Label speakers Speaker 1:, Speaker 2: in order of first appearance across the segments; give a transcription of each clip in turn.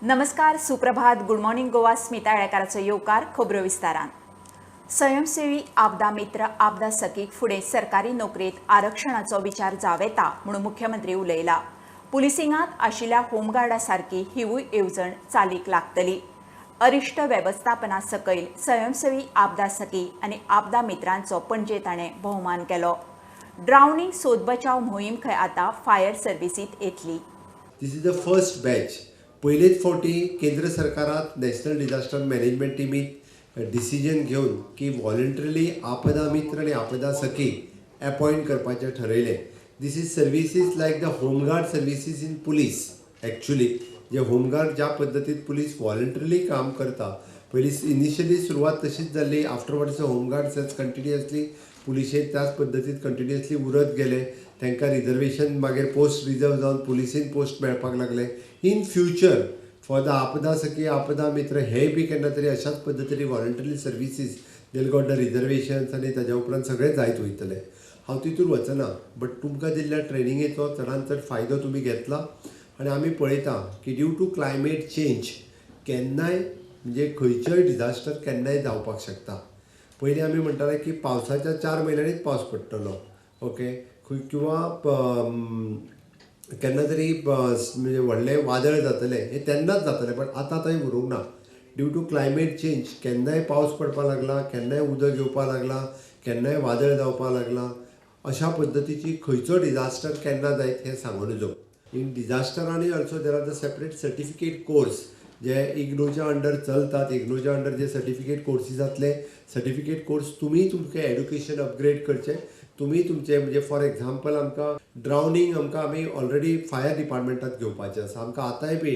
Speaker 1: नमस्कार, सुप्रभात, good morning Goa. Smita येळेकाराचो येवकार. खबरो विस्तारान. स्वयंसेवी आपदा मित्र आपदा सखीक फुडें सरकारी नोकरेंत आरक्षणाचो विचार जाव येता म्हणून मुख्यमंत्री उलयला. पुलिसिंगांत आशिल्ल्या होमगार्डा सारकी हिवूय येवजण चालीक लागतली. अरिश्ट वेवस्थापना सकयल स्वयंसेवी आपदा सखी आनी आपदा मित्रांचो पणजे ताणें भोवमान केलो. ड्रावनिंग सोद बचाव मोहीम खंय आतां फायर सर्विसींत येतली.
Speaker 2: दिस इज द फर्स्ट बॅच. पहिलेच फावटी केंद्र सरकारात नॅशनल डिझास्टर मॅनेजमेंट टीमीत डिसिजन घेवन की व्हॉलंटरीली आपदा मित्र आणि आपदा सखी अपॉइंट करपाचें ठरयलें. This is services like the home guard services in police. Actually जे होमगार्ड ज्या पद्दतीत पुलीस व्हॉलंटरीली काम करता, पयलीं इनिशियली सुरवात तशीच जाल्ली. आफ्टरवर्ड्स होमगार्ड कंटिन्युअसली पुलिशेंत त्याच पद्दतीत कंटिन्युअसली उरत गेले. तांकां रिजर्वेशन मागीर पोस्ट रिजर्व जावन पुलिसीन पोस्ट मेळपाक लागले. इन फ्युचर फॉर द आपदा सखी आपदा मित्र हेय बी केन्ना तरी अशाच पद्दतीन व्हॉलंटरी सर्विसीस देल गॉट द रिजर्वेशन्स आनी ताज्या उपरांत सगळें जायत वयतलें. हांव तितून वचना, बट तुमकां दिल्ल्या ट्रेनिंगेचो चडांत चड फायदो तुमी घेतला. आनी आमी पळयता की ड्यू टू क्लायमेट चेंज केन्नाय म्हणजे खंयचोय डिझास्टर केन्नाय जावपाक शकता. पयलीं आमी म्हणटाले की पावसाच्या 4 म्हयन्यांनीच पावस पडटलो, ओके, किंवा केन्ना तरी म्हणजे व्हडलें वादळ जातलें, हें तेन्नाच जातलें. बट आतां थंय उरूंक ना. ड्यू टू क्लायमेट चेंज केन्नाय पावस पडपाक लागला, केन्नाय उदक येवपाक लागला, केन्नाय वादळ जावपाक लागला. अशा पद्दतीची खंयचो डिझास्टर केन्ना जायत हें सांगून नजो. इन डिझास्टरांनी also there are the separate certificate course जे इग्नोच्या अंडर चलतात. इग्नोच्या अंडर जे सर्टिफिकेट कोर्सीस जातले, सर्टिफिकेट कोर्स तुमी तुमचें एड्युकेशन अपग्रेड करचें. तुमी तुमचें म्हणजे फॉर एग्जाम्पल आमकां ड्रावनिंग आमी ऑलरेडी फायर डिपार्टमेंटांत घेवपाचें आसा. आमकां आतांय बी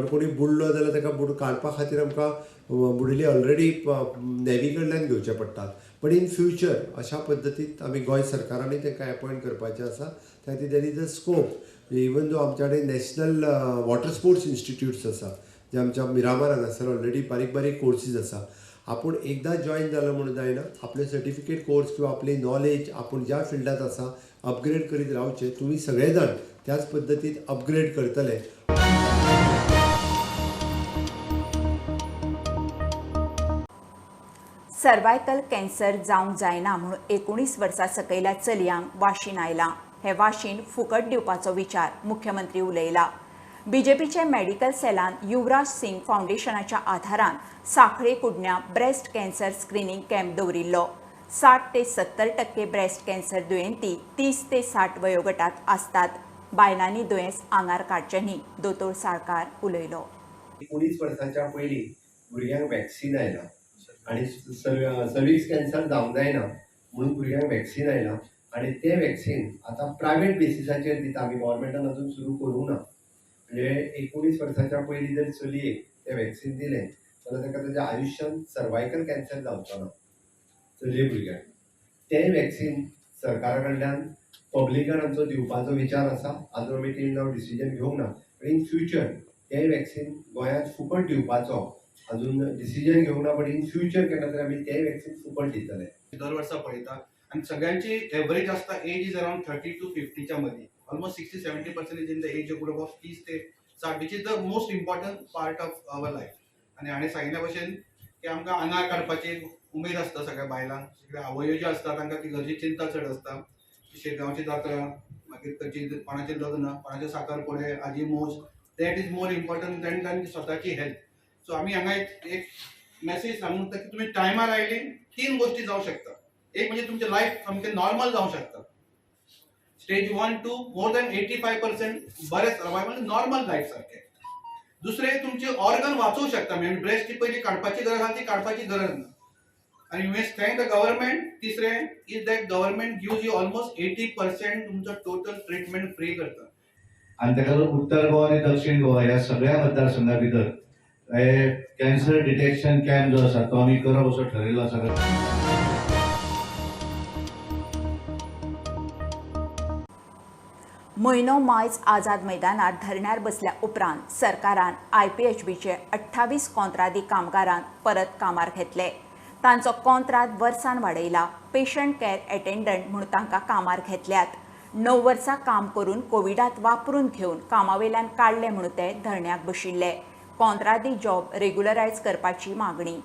Speaker 2: कोणी बुडलो जाल्यार ताका काडपा खातीर आमकां बुडिल्ली ऑलरेडी नेवी कडल्यान घेवचें पडटात. बट इन फ्युचर अशा पद्दतीत आमी गोंय सरकारानूय तांकां अपॉयंट करपाचें आसा. खातीर there is a scope. Even though आमच्या कडेन नॅशनल वॉटर स्पोर्ट्स इन्स्टिट्यूट्स आसा जे आमच्या मिरामार हांगासर ऑलरेडी बारीक बारीक कोर्सीस आसा. आपूण एकदां जॉईन जालो म्हणून जायना. आपले सर्टिफिकेट कोर्स किंवा आपली नॉलेज आपूण ज्या फिल्डांत आसा अपग्रेड करीत रावचें. तुमी सगळे जाण त्याच पद्दतीत अपग्रेड करतले.
Speaker 1: सर्वायकल कॅन्सर जावंक जायना म्हणून 19 वर्सां सकयल्या चलयांक वाशीन आयलां. हे वाशीन फुकट दिवपाचो विचार मुख्यमंत्री उलयला. बीजेपीचे मेडिकल सेलान युवराज सिंग फावंडेशनाच्या आधारान सांखळे कुडण्या ब्रेस्ट कॅन्सर स्क्रीनिंग कॅम्प दवरिल्लो. 60 ते 70% ब्रेस्ट कॅन्सर दुयेंती 30 ते 60 वयोगटात आसतात. बायलांनी दुयेंस आंगार काडचें न्ही, दोतोर साळकार उलयलो.
Speaker 2: 19 वर्सांच्या पयलीं भुरग्यांक वॅक्सिन आयला आनी सर्विक्स कॅन्सर जावंक जायना म्हणून भुरग्यांक वॅक्सिन आयला. आनी तें वॅक्सिन आतां प्रायवेट बेसिसाचेर दिता. आमी गव्हर्मेंटान अजून सुरू करूंक ना. म्हणजे 19 वर्सांच्या पयलीं जर चलयेक तें वॅक्सिन दिलें जाल्यार ताका ताच्या आयुश्यांत सर्वायकल कॅन्सर जावचो ना चलये भुरग्यांक. तें वॅक्सिन सरकारा कडल्यान पब्लिकान आमचो दिवपाचो विचार आसा. आजून आमी ती डिसिजन घेवंक ना. इन फ्युचर तें वॅक्सिन गोंयांत फुकट दिवपाचो अजून डिसिजन घेवंक ना. बट इन फ्युचर केन्ना तरी आमी तें वॅक्सिन फुकट दितले.
Speaker 3: दर वर्सा पळयता आनी सगळ्यांची एवरेज आसता एज इज अराउंड 30 to 50च्या मदीं. Almost 60-70% in the age group of 30 ते 60, which is the most important part of our life. आनी हाणें सांगिल्ल्या भशेन की आमकां आंगार काडपाची उमेद आसता सगळ्या बायलांक. सगळ्या आवयो ज्यो आसता तांकां ती घरची चिंता चड आसता. शेगांवची जात्रा, मागीर खंयची कोणाचें लग्न, कोणाचें साखरपुडे, आजी मोज, that is more important than तांची स्वताची हेल्थ. सो आमी हांगा एक मॅसेज सांगूंक की तुमी टायमार आयले 3 गोश्टी जावं शकता. एक म्हणजे तुमचें लायफ सामकें नॉर्मल जावंक शकता. स्टेज 1 to मोर दॅन 85% बरें सर्वायवल नॉर्मल लायफ सारकें. दुसरें तुमचे ऑर्गन वाचूंक शकता. म्हणजे ब्रेस्ट जी पयली काडपाची गरज आसा ती काडपाची गरज ना. आनी you may thank the government. तिसरें is that government gives you almost 80% तुमचो टोटल ट्रिटमेंट फ्री करता.
Speaker 4: आनी ताका लागून उत्तर गोवा आनी दक्षिण गोवा ह्या सगळ्या मतदारसंघा भितर कॅन्सर डिटेक्शन कॅम्प जो आसा तो आमी करप असो ठरयिल्लो आसा.
Speaker 1: म्हयनो मायज आझाद मैदानार धरण्यार बसल्या उपरांत सरकारान IPHBचे 28 कोंत्रादी कामगारांक परत कामार घेतले. तांचो कोंत्राद वर्सान वाडयला. पेशंट केअर एटेंडंट म्हणून तांकां कामार घेतल्यात. 9 वर्सां काम करून कोविडांत वापरून घेवन कामावेल्यान काडले म्हणून ते धरण्याक बशिल्ले. कॉन्त्रादी जॉब रेग्युलरायज करपाची मागणी.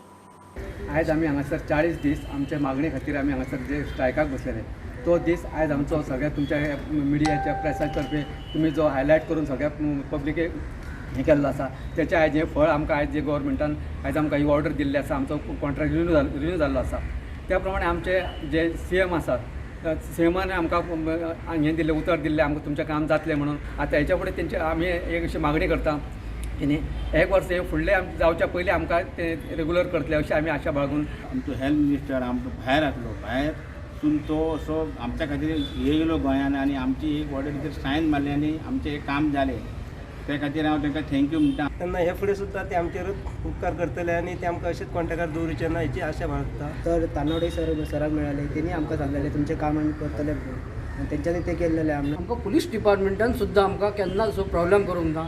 Speaker 5: आयज आमी हांगासर 40 दीस आमच्या मागणे खातीर आमी हांगासर जे स्ट्रायकाक बसलेले, तो दीस आयज आमचो सगळ्या तुमच्या मिडियाच्या प्रेसा तर्फे तुमी जो हायलायट करून सगळ्या पब्लिकेक हें केल्लो आसा, तेचें आयज हें फळ आमकां आयज जे गव्हर्मेंटान आयज आमकां ही ऑर्डर दिल्ली आसा, आमचो कॉन्ट्रॅक्ट रिन्यू जाल्लो आसा. त्या प्रमाणे आमचे जे CM आसात, CMान आमकां हें दिल्लें उतर दिल्लें आमकां तुमचें काम जातलें म्हणून. आतां हेच्या फुडें तेंचे आमी एक अशी मागणी करता की 1 वर्स हे फुडलें जावच्या पयलीं आमकां ते रेगुलर करतले अशी आमी आशा बाळगून.
Speaker 6: आमचो हेल्थ मिनिस्टर आमकां भायर येतलो, भायरसून तो असो आमच्या खातीर येयलो गोंयान आनी आमची एक व्हडले भितर सायन मारली आनी आमचें एक काम जालें. त्या खातीर हांव तांकां थँक्यू म्हणटा.
Speaker 7: तेन्ना हे फुडें सुद्दां ते आमचेर उपकार करतले आनी ते आमकां अशेंच कॉन्टेक्टार दवरचे ना हेची आशा बाळगता.
Speaker 8: तर तानोडे सराक मेळ्ळे, तेणी आमकां सांगलेलें तुमचें काम आमी करतले म्हणून, आनी तेंच्यांनी तें केल्लेलें. आमकां पुलीस डिपार्टमेंटान सुद्दां आमकां केन्ना असो प्रॉब्लेम करूंक ना,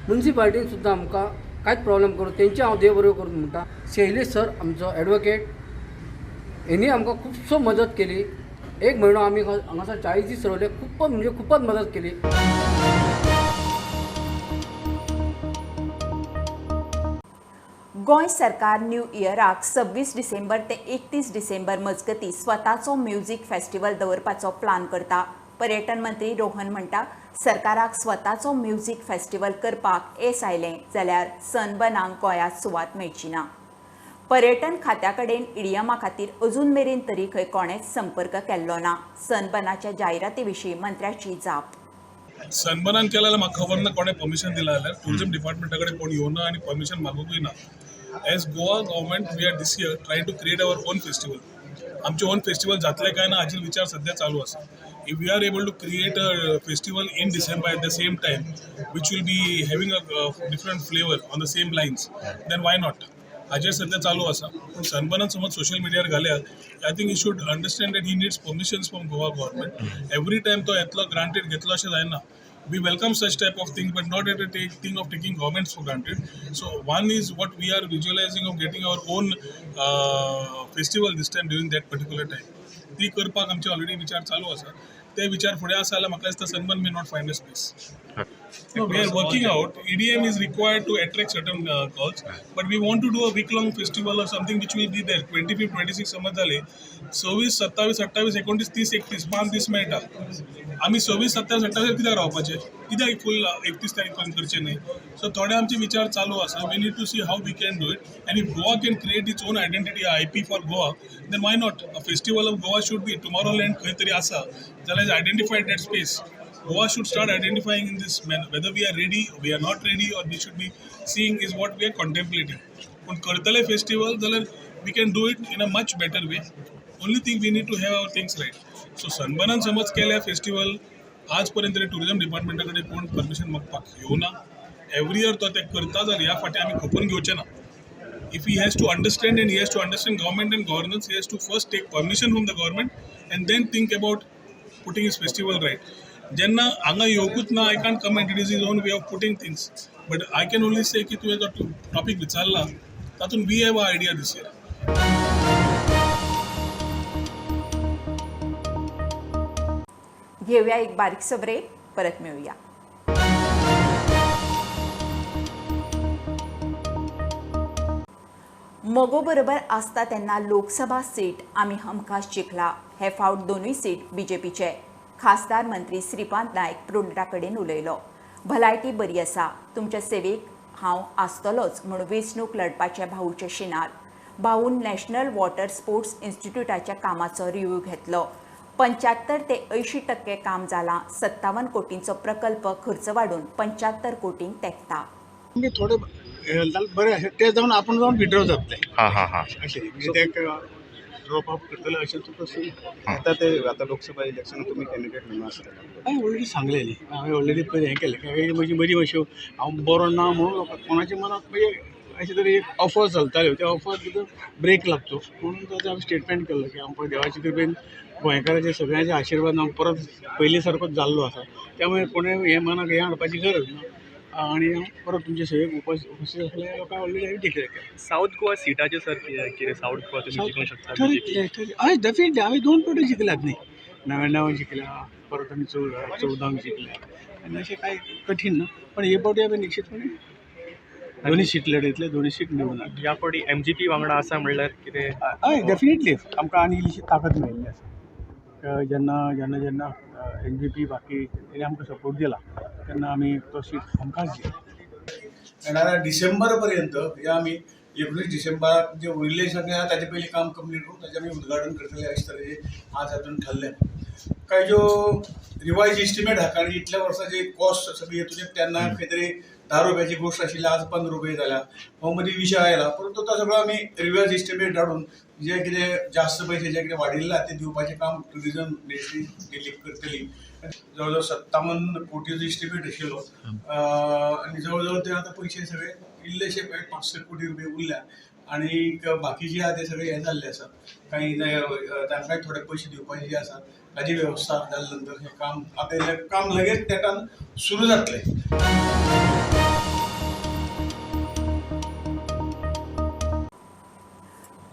Speaker 8: म्युनिसिपालिटीन सुद्दां आमकां कांयच प्रॉब्लेम करूं, तेंची हांव देव बरें करूं म्हणटा. शैलेश सर आमचो एडवोकेट, हेणी आमकां खुबसो मदत केली. 1 म्हयनो आमी हांगासर 40 दीस रावले, खूपच मदत केली.
Speaker 1: गोंय सरकार न्यू इयराक 26 डिसेंबर ते 31 डिसेंबर मजगतीं स्वताचो म्युझिक फेस्टिवल दवरपाचो प्लान करता. पर्यटन मंत्री रोहन म्हणटा, सरकाराक स्वताचो म्युझिक फेस्टिवल करपाक येस आयलें जाल्यार सनबर्नाक गोंयांत सुवात मेळची ना. पर्यटन खात्या कडेन इडियमा खातीर अजून मेरेन तरी खंय कोणेच संपर्क केल्लो ना. सनबर्नाच्या जायराती विशीं मंत्र्याची जाप.
Speaker 9: सनबर्नान केला जाल्यार म्हाका खबर ना कोणें परमिशन दिला जाल्यार. टुरिजम डिपार्टमेंटा कडेन कोण येवना आनी परमिशन मागूंकूय ना. As Goa government we are this year trying to create our own festival. आमचे ओन फेस्टिवल जातले काय ना हाचेर विचार सध्या चालू आसा. If we are able to create a festival in December at the same time which will be having a different flavour on the same lines, then why not. हाचेर सध्या चालू आसा. पूण सनबर्नान समज सोशल मिडियार घाल्यार I think he should understand that he needs permissions from Goa government. Every time तो येतलो ग्रांटेड घेतलो अशें जायना. We welcome such type of things, but not at a thing of taking governments for granted. So one is what we are visualizing of getting our own festival this time during that particular time. ती करपाक आमचे already विचार चालू आसा. ते विचार फुडें आसा जाल्यार म्हाका दिसता sunburn may not find a space. No, we are working out. EDM is required to attract certain calls, but we want to do a week-long festival or something which will be there. 25, 26 समज झाले, 26, 27, 28, 29, 30, 31 5 दीस मेळटा. आमी 26, 27, 28 कित्याक रावपाचे? कित्याक फूल 31 तारीख पर्यंत करचे न्ही? सो थोडे आमचे विचार चालू आसा. We need to see how we can do it. And if Goa can create its own identity, IP for Goa, then why not? A festival of Goa should be. Tomorrowland खंय तरी आसा जाल्यार identified that space. Goa should start identifying in this manner. Whether we are ready, we are not ready, or we should be seeing is what we are contemplating. But करतले festival, then we can do it in a much better way. Only thing we need to have our things right. So सनबर्नान समज केल्या festival आजपर्यंत तरी tourism डिपार्टमेंटाकडे कोण permission मागपाक येवना. Every year तो ते करता जाल्यार ह्या फाटी आमी खपून घेवचे ना. If he has to understand and he has to understand government and governance, he has to first take permission from the government and then think about putting his festival right. जेन्ना हांगा येवकूच ना, I can't comment. It is his own way of putting things. But I can only say की तुवें जो topic विचारला तातूंत we have a idea this year.
Speaker 1: घेऊया एक बारीकसो ब्रेक, परत मिळूया. मोगो बरोबर आसता तेन्ना लोकसभा सीट आमी हमखास जिखला. हे फावट दोनूय सीट BJPचे. खासदार मंत्री श्रीपाद नायक प्रोल्डा कडेन उलयलो. भलायकी बरी आसा, तुमच्या सेवेक हांव आसतलोच म्हणून वेंचणूक लढपाचे भाऊचे शिनार. भाऊन नॅशनल वॉटर स्पोर्ट्स इन्स्टिट्यूटाच्या कामाचो रिव्ह्यू घेतलो. 75 ते 80% काम जालां. 57 कोटींचो प्रकल्प खर्च वाडून 75 कोटींक तेंकता.
Speaker 10: थोडे बरें अशें ते जावन आपण जावन विड्रॉ जातले अशें ड्रॉप ऑफ करतले अशें तुका आता लोकसभा इलेक्शन तुमी कॅन्डिडेट म्हणून आसतले. हांवें ऑलरेडी सांगलेली, हांवें ऑलरेडी पयलीं हें केलें की म्हजी अश्यो हांव बरो ना म्हणून कोणाच्या मनात म्हणजे अशें तरी एक ऑफर चलताल्यो. त्या ऑफर भितर ब्रेक लागतो म्हणून ताचो हांवें स्टेटमेंट केल्लो की हांव देवाचे कृपेन गोंयकाराचे सगळ्यांचे आशिर्वाद हांव परत पयलीं सारकोच जाल्लो आसा. त्यामुळे कोणें हें मनाक हें हाडपाची गरज ना आणि हांव परत तुमचे सेवेक उपस्थित आसले लोकांक ऑलरेडी हांवें डिक्लेअर केलें.
Speaker 11: साऊथ गोवा सीटाचे सर कितें साऊथ गोवा तुमी जिखूंक शकता?
Speaker 10: हय डेफिनेटली हांवें 2 फावटी जिखल्यात न्ही. 99 जिखल्या, परत आमी 14 जिखल्या आनी अशें कांय कठीण ना. पण हे फावटी हांवें निश्चितपणे दोन्ही सीट लढयतले, दोन्ही सीट निवडून हाडले.
Speaker 11: ह्या फावटी MGP वांगडा आसा म्हणल्यार कितें
Speaker 10: हय डेफिनेटली आमकां आनी इल्लीशी ताकद मेळिल्ली आसा. जेन्ना NGP बाकी तेणी आमकां सपोर्ट दिला तेन्ना आमी तो सीट आमकांच दिला. येणाऱ्या डिसेंबर पर्यंत या आमी 19 डिसेंबराक जे उरिल्ले सगळें आहा ताचे पयलीं काम कंप्लीट करून ताचें आमी उद्घाटन करतले अशे तरेचे आज हातून ठरलें. काय ज्यो रिवायज इस्टिमेट आहा कारण इतल्या वर्सांची कॉस्ट सगळी हेतून तेन्ना खंय तरी 10 रुपयाची गोष्ट आशिल्ली आज 15 रुपये जाल्या हो मदीं विशय आयला. परंतु तो सगळो आमी रिवायज इस्टिमेट धाडून जे कितें जास्त पयशे जे कितें वाडिल्ले आहा ते दिवपाचें काम टुरिजम मिनिस्ट्री दिल्ली करतली. जवळ 57 कोटीचो इस्टिमेट आशिल्लो आनी जवळ ते आतां पयशे सगळे इल्लेशे 500 कोटी रुपये उरल्या आनी बाकी जे आहा ते सगळे हे जाल्ले आसा. काही तांकांय थोडे पयशे दिवपाचे जे आसा ताजी वेवस्था जाले नंतर हें काम आतां काम लगेच नेटान सुरू जातलें.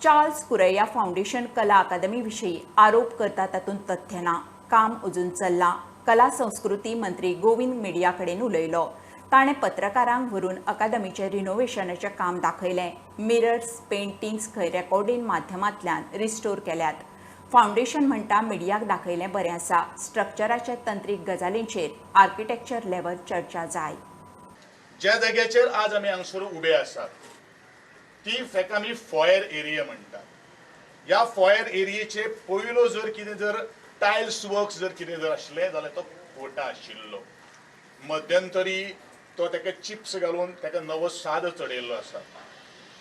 Speaker 1: चार्ल्स कुरैया फाउंडेशन कला अकादमी विषयी आरोप करता तातूंत तथ्य ना. काम अजून चल्लां. कला संस्कृती मंत्री गोविंद मिडिया कडेन उलयलो. ताणें पत्रकारांक व्हरून अकादमीचें रिनोव्हेशनाचें काम दाखयलें. मिरर्स, पेंटिंग्स खंय रेकॉर्डिंग माध्यमांतल्यान रिस्टोर केल्यात. फाउंडेशन म्हणटा मिडियाक दाखयलें बरें आसा. स्ट्रक्चराच्या तंत्रीक गजालींचेर आर्किटेक्चर लेवल चर्चा जाय.
Speaker 12: ज्या जाग्याचेर आज आमी हांगसर उबे आसात ती फेक आमी फॉयर एरिया म्हणटात. ह्या फॉयर एरियेचे पयलो जर टायल्स वर्क्स जर आसले जाल्यार तो खोटा आशिल्लो. मध्यंतरी तो ताका चिप्स घालून ताका नवो साद चडयल्लो आसा.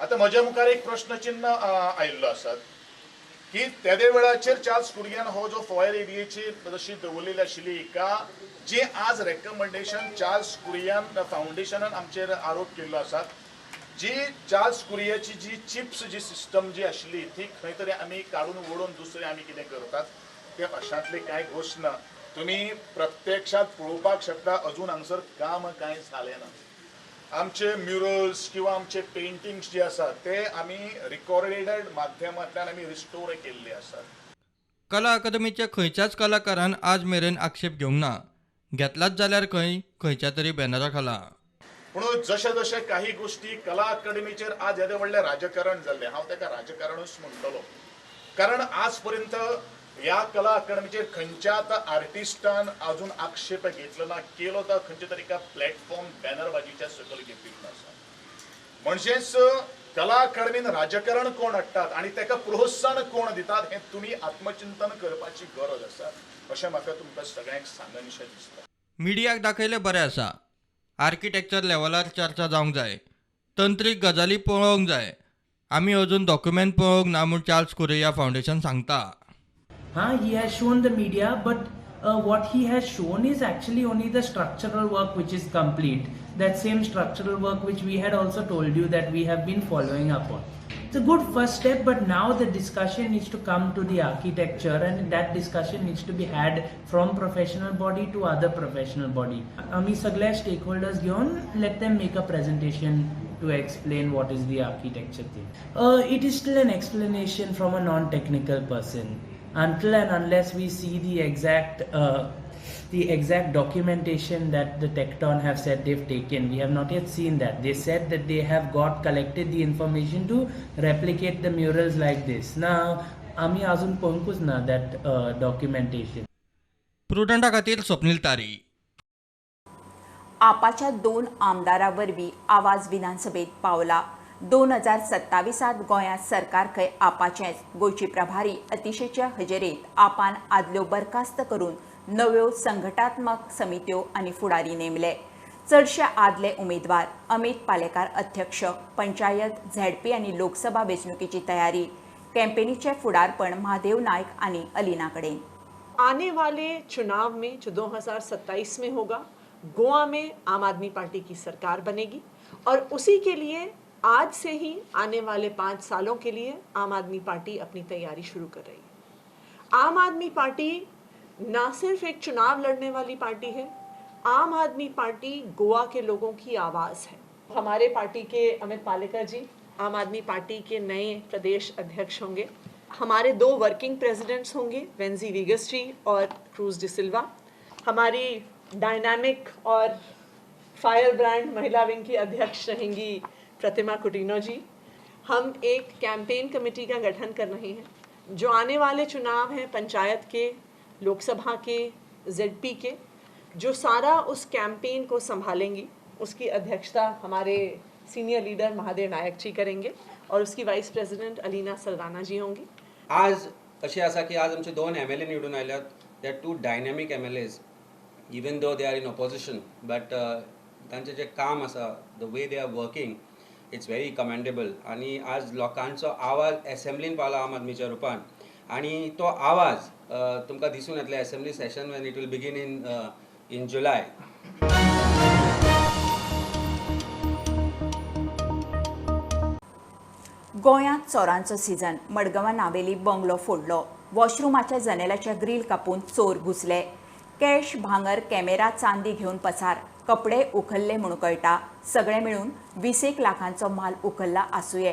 Speaker 12: आतां म्हज्या मुखार एक प्रश्नचिन्ह आयिल्लो आसा की त्या वेळाचेर चार्ल्स कुरियान हो जो फॉयर एरियेची जशी दवरलेली आशिल्ली का जी आज रेकमेंडेशन चार्ल्स कुरियान फाउंडेशनान आमचेर आरोप केल्लो आसा जी चार्ल्स कुरियाची जी चिप्स जी सिस्टम जी आशिल्ली ती खंय तरी आमी काडून वडोवन दुसरें आमी कितें करतात ते अशांतली कांय गोश्ट ना. तुमी प्रत्यक्षात पळोवपाक शकता अजून हांगसर काम कांय जालें ना. आमचे म्युरल्स किंवा आमचे पेंटिंग्स जे आसात ते आमी रिकॉर्डेड माध्यमांतल्यान आमी रिस्टोर केल्ले आसात.
Speaker 13: कला अकादमीच्या खंयच्याच कलाकारान आज मेरेन आक्षेप घेवंक ना. घेतलाच जाल्यार खंयच्या तरी बॅनरा खाला.
Speaker 12: पूण जशे जशे काही गोष्टी कला अकादमीचेर आज येदे व्हडलें राजकारण जाल्लें हांव ताका राजकारणूच म्हणटलो. कारण आज पर्यंत ह्या कला अकादमीचेर खंयच्याच आर्टिस्टान अजून आक्षेप घेतलो ना. केलो तर खंयच्या तरी एका प्लॅटफॉर्म बॅनरबाजीच्या सकयल घेतिल्लो आसा. म्हणजेच कला अकादमीन राजकारण कोण हाडटात आनी ताका प्रोत्साहन कोण दितात हें तुमी आत्मचिंतन करपाची गरज आसा अशें म्हाका तुमकां सगळ्यांक सांगनशें दिसता.
Speaker 13: मिडियाक दाखयलें बरें आसा. आर्किटेक्चर लेवलार चर्चा जावंक जाय. तंत्रीक गजाली पळोवंक जाय. आमी अजून डॉक्युमेंट पळोवंक ना म्हूण चार्ल्स कुरिया फाउंडेशन सांगता.
Speaker 14: He has shown the media, but what he has shown is actually only the structural work which is complete. That same structural work which we had also told you that we have been following up on. It's a good first step, but now the discussion needs to come to the architecture, and that discussion needs to be had from professional body to other professional body. Ami sagle stakeholders घेऊन let them make a presentation to explain what is the architecture thing. It is still an explanation from a non-technical person. Until and unless we see the exact documentation that the Tecton have said they've taken, we have not yet seen that. They said that they have collected the information to replicate the murals like this. Now, आम्ही अजून पळोवंकूच ना that documentation.
Speaker 13: प्रुडंटा खातीर स्वप्नील तारी.
Speaker 1: आपाच्या 2 आमदारां वरवीं आवाज विधानसभेत पावला. 2027 गोंयांत सरकार खंय आपाचेंच. गोंयची प्रभारी अतिशेच्या हजेरेंत आपान आदल्यो बरखास्त करून नव्यो संघटात्मक समित्यो आनी फुडारी नेमले. चडशे आदले उमेदवार. अमित पालेकार अध्यक्ष. पंचायत, झेडपी आनी लोकसभा वेंचणुकेची तयारी. कॅम्पेनीचे फुडारपण महादेव नायक आनी अलिना कडेन.
Speaker 15: आने वाले चुनाव में जो 2027 में होगा, गोवा में आम आदमी पार्टी की सरकार बनेगी और उसी के लिए आज से ही आने वाले 5 सालों के लिए आम आदमी पार्टी अपनी तैयारी शुरू कर रही है. आम आदमी पार्टी ना सिर्फ एक चुनाव लड़ने वाली पार्टी है, आम आदमी पार्टी गोवा के लोगों की आवाज़ है. हमारे पार्टी के अमित पालेकर जी आम आदमी पार्टी के नए प्रदेश अध्यक्ष होंगे. हमारे 2 वर्किंग प्रेसिडेंट्स होंगे, वेंजी वीगस जी और क्रूज डिसिल्वा. हमारी डायनामिक और फायर ब्रांड महिला विंग की अध्यक्ष रहेंगी प्रतिमा कुटीनो जी, हम एक कैंपेन कमेटी का गठन कर रहे हैं जो आने वाले चुनाव हैं पंचायत के, लोकसभा के, ZP के, जो सारा उस कैंपेन को संभालेंगी। उसकी अध्यक्षता हमारे सीनियर लीडर महादेव नायक जी करेंगे और उसकी वाइस प्रेसिडेंट अलीना सलराना जी होंगी।
Speaker 16: आज अशें आसा की आज आमचे 2 MLA निवडून आयल्यात. They are 2 dynamic MLAs, even though they are in opposition, but तांचें जें काम आसा, the way they are working, it's very commendable. आणि आज लोकांचो आवाज असेंब्लीन पावला आम आदमीच्या रुपान, आणि तो आवाज तुमकां दिसून येतले assembly session when it will begin in July.
Speaker 1: गोंयांत चोरांचो सीझन. मडगांवां नावेली बंगलो फोडलो. वॉशरुमाच्या जनेलाच्या ग्रील कापून चोर घुसले. कॅश, भांगर, कॅमेरा, चांदी घेऊन पसार. कपडे उखलले म्हणून कळटा. सगळे मिळून 20 लाखांचो माल उखल्ला आसूये.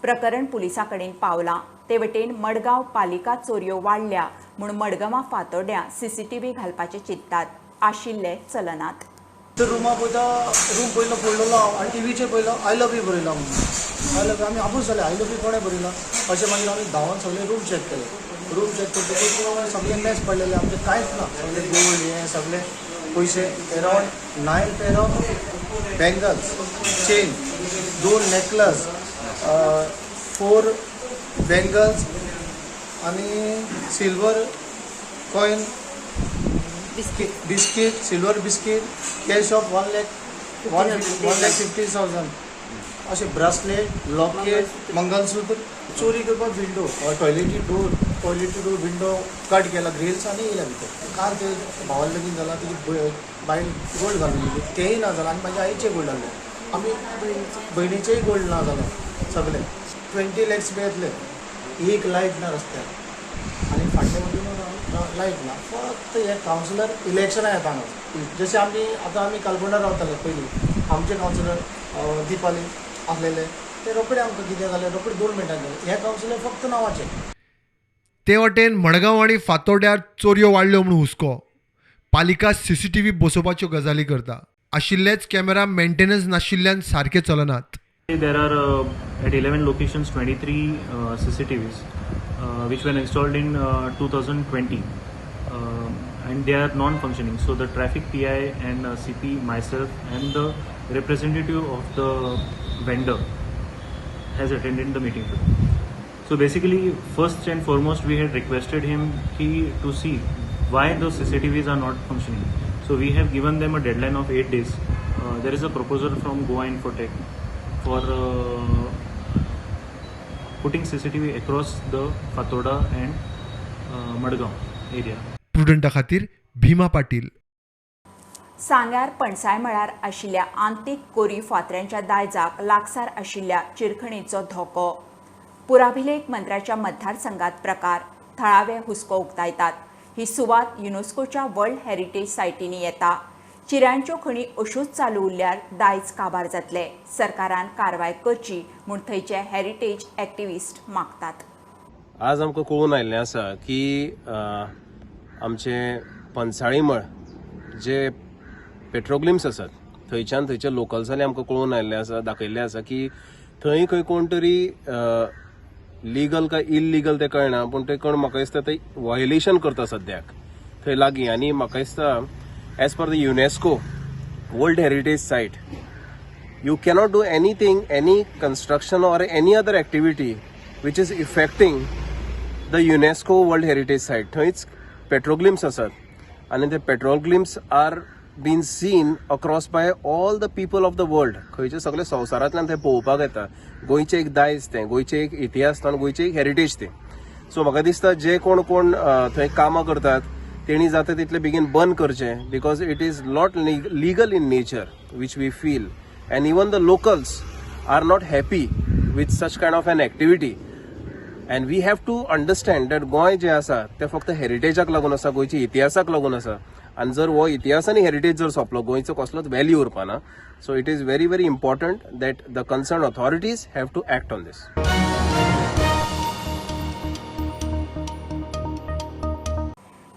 Speaker 1: प्रकरण पुलिसां कडेन पावलां. ते वटेन मडगांव पालिका चोरयो वाडल्या म्हूण मडगांवां फातोड्यां CCTV घालपाचे चिंततात. आशिल्ले चलनात.
Speaker 8: रूमा पळयता, रूम पयलो फोडलेलो आनी टीव्हीचेर पयलो आय लव यू बरयला म्हणून. आय लव यू आमी आपूच जाले, आय लव यू कोणें बरयला अशें. मागीर आमी धांवन सगळे रूम चॅक केले. रूम चॅक करतकीर सगळे मॅच पडलेले. आमचे कांयच ना. सगळे गोल्ड हे सगळे पयशे, around 9 pair of bangles, chain, 2 necklace, 4 bangles आणि silver coin, biscuit, silver biscuit, cash of 1,50,000 असे ब्रासलेट, लॉकेट, मंगलसूत्र चोरी करपाक. विंडो, टॉयलेटी डोर विंडो कट केला, ग्रिल्स आनी येयला भितर. कार ते भावाल लगीन जाला, तेजी बायल गोल्ड घालून दिली, तेंय ना जालें. आनी म्हाज्या आईचें गोल्ड आहलें. आमी भयणीचेंय गोल्ड ना जालें सगळें. 20 lakhs येतले. एक लायट ना रस्त्यार आनी फाटले वटेन लायट ना. फक्त हे कावन्सिलर इलेक्शनां येताना जशें आमी कालबोंडार रावताले पयलीं, आमचे कावन्सिलर दिपाली आसलेले, ते रोखडे आमकां कितें जालें, रोखडे 2 मिनटां जालें. हे कावन्सिलर फक्त नांवाचे.
Speaker 17: ते वटेन मडगांव आनी फातोड्यार चोरयो वाडल्यो म्हूण हुस्को. पालिका CCTV बसोवपाच्यो गजाली करता. आशिल्लेच कॅमेरा मेंटेनन्स नाशिल्ल्यान सारके चलनात.
Speaker 11: There are at 11 locations 23 CCTVs which were installed in 2020 and they are non-functioning. So the traffic PI and CP, myself and the representative of the vendor has attended the meeting today. So basically, first and foremost, we had requested him to see why those CCTVs are not functioning. So we have given them a deadline of 8 days. There is a proposal from Goa Infotech for putting CCTV across the Fatoda and Madgaon area.
Speaker 17: प्रुडंटा खातीर भीमा पाटील.
Speaker 1: सांग्यार पणसाय मळार आशिल्ल्या आंतीक कोरी फातऱ्यांच्या दायजाक लागसार आशिल्ल्या चिरखणीचो धोको. पुराभिलेख मंत्र्याच्या मतदारसंघात प्रकार. थळावे हुस्को उक्तायतात. ही सुवात युनेस्कोच्या वर्ल्ड हेरिटेज सायटींनी येता. चिऱ्यांच्यो खणी अश्योच चालू उरल्यार दायज काबार जातले. सरकारान कारवाय करची म्हूण थंयचे हेरिटेज एक्टिविस्ट मागतात.
Speaker 18: आज आमकां कळून आयिल्लें आसा की आमचे पणसाळी मळ जे पेट्रोग्लिम्स आसात थंयच्यान थंयच्या लोकल्सांनी आमकां कळून आयिल्लें आसा, दाखयल्लें आसा की थंय खंय कोण तरी लिगल काय इल्लिगल तें कळना, पूण ते कोण म्हाका दिसता ते वायोलेशन करता सद्याक थंय लागीं. आनी म्हाका दिसता as per the UNESCO World Heritage Site, you cannot do anything, any construction or any other activity which is affecting the UNESCO World Heritage Site. थंयच petroglyphs asat and the petroglyphs are being seen across by all the people of the world. खंयचे सगळे संवसारांतल्यान ते पळोवपाक येता. गोंयचें एक दायज तें, गोंयचें एक इतिहास आनी गोंयचें एक हेरिटेज तें. सो म्हाका दिसता जे कोण थंय कामां करतात तेणी जाता तितले बेगीन बंद करचें, because it is not legal in nature which we feel, and even the locals are not happy with such kind of an activity. And we have to understand that Goa जें आसा तें फक्त हेरिटेजाक लागून आसा, गोंयच्या इतिहासाक लागून आसा. आनी जर हो इतिहास आनी हेरिटेज जर सोंपलो गोंयचो कसलोच व्हॅल्यू उरपाना. So it is very very important that the concern authorities have to act on this.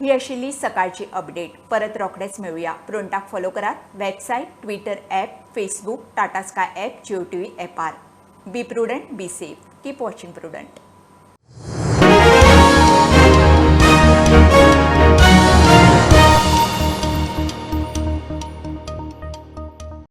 Speaker 1: ही आशिल्ली सकाळची अपडेट. परत रोखडेच मेळुया. प्रोंटाक फॉलो करात. Website, Twitter app, Facebook, Tata Sky app, Jio TV ॲपार. Be prudent, be safe. Keep watching prudent.